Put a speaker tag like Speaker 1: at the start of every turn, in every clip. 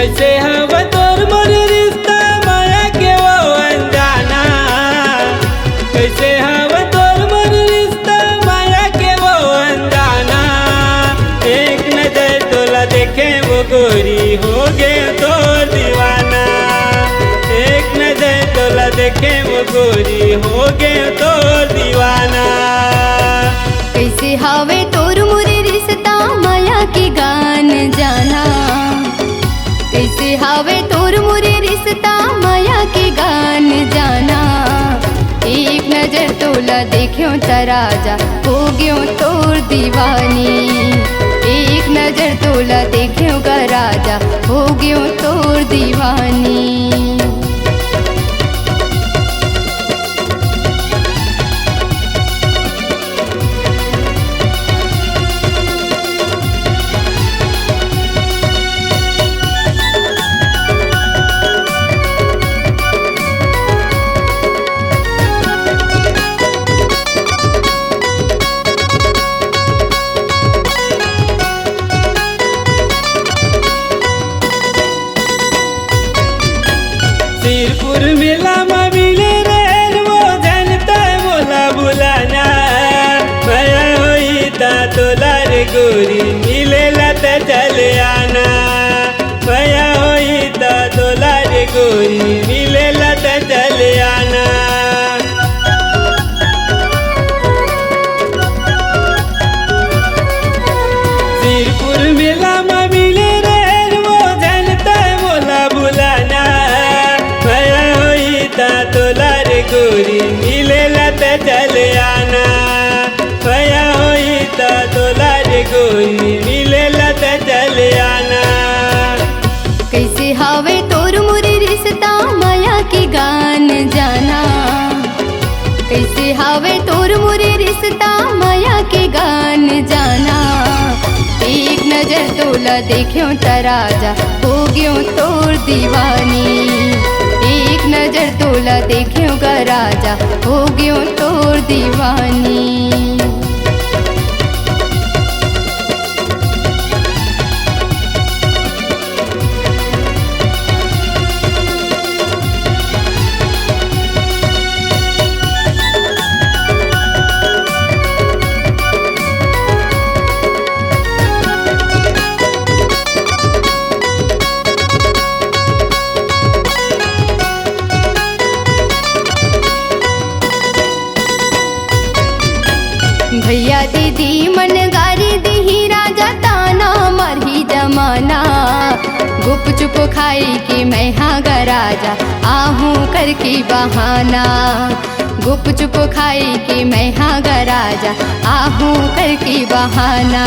Speaker 1: कैसे हवा तोर मोर रिश्ता माया के वो अनजाना। कैसे हवा तोर मोर रिश्ता माया के वो अनजाना। एक नजर तोला देखे वो गोरी हो गए तोर दीवाना। एक नजर तोला देखे वो गोरी हो गए तोर दीवाना।
Speaker 2: कैसे हवे तोर मोर रिश्ता माया के गान जाना। कैसे हवे तोर मोर रिश्ता माया के गान जाना। एक नजर तोला देखियो त राजा हो गयो तोर दीवानी। एक नजर तोला देखियो का राजा हो गयो तोर दीवानी।
Speaker 1: सिरपुर मेला में मिले रे वो जनता बोला बुलाना। माया होई ता तोला रे गोरी मिले लत चले आना। माया होई ता तोला रे गोरी मिले लत चले आना। सिरपुर मेला में मिले रे वो जनता बोला बुलाना। तोला रे गोरी मिले लत चले आना। भया होई ता तोला रे गोरी मिले लत चले आना।
Speaker 2: कैसे हवे तोर मोर रिश्ता माया के गान जाना। कैसे हवे तोर मोर रिश्ता माया के गान जाना। एक नजर तोला देखियो त राजा हो गयो तोर दीवानी। एक नजर तोला देखियो का राजा हो गयो तोर दीवानी। भैया दीदी मन गारी दी राजा ताना मरही जमाना। गुप चुप खाई के मैं गा राजा आहूँ करके बहाना। गुप चुप खाई के मैं गा राजा आहूँ करके बहाना।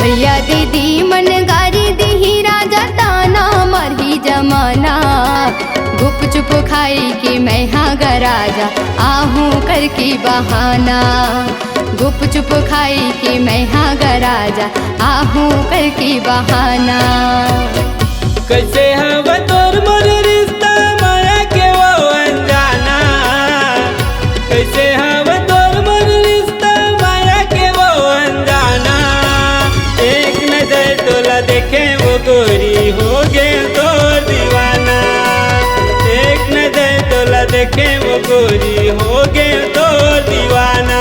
Speaker 2: भैया दीदी मन गारी दी राजा ताना मरही जमाना। गुप चुप खाई के मैं गा राजा आहूँ करके बहाना। गुप चुप खाई के मैं गा राजा आहूँ करके बहाना।
Speaker 1: कैसे हवा तोर मोर रिश्ता माया के वो अनजाना। कैसे हवा तोर मोर रिश्ता माया के वो अनजाना। एक नजर तोला देखे वो गोरी हो गए तोर दीवाना। एक नजर तोला देखे वो गोरी हो गए तोर दीवाना।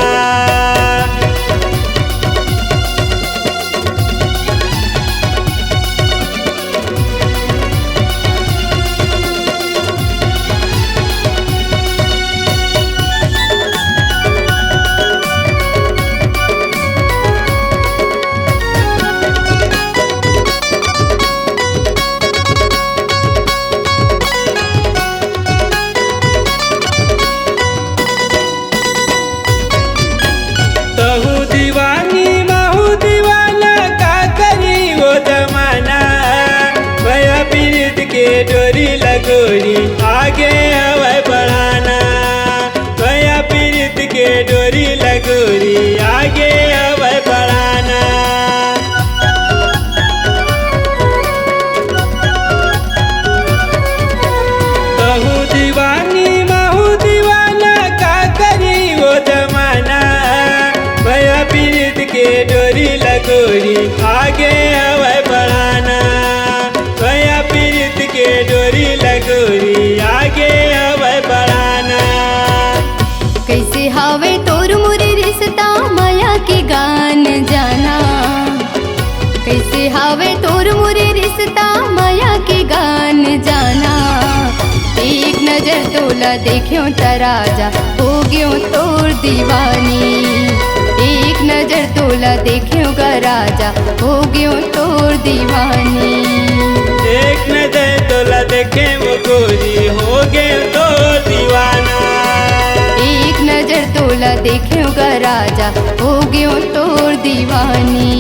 Speaker 1: डोरी लगोरी आगे हवा बढ़ाना। भया पीरित के डोरी लगोरी आगे हवा बढ़ाना। महू दीवाना का करी वो जमाना। भया
Speaker 2: देखियो त राजा हो गयो तोर दीवानी। एक नजर तोला देखियो का राजा हो गयो तोर दीवानी।
Speaker 1: एक नजर तोला देखे वो गोरी हो गए तो दीवाना।
Speaker 2: एक नजर तोला देखियो का राजा हो गयो तोर दीवानी।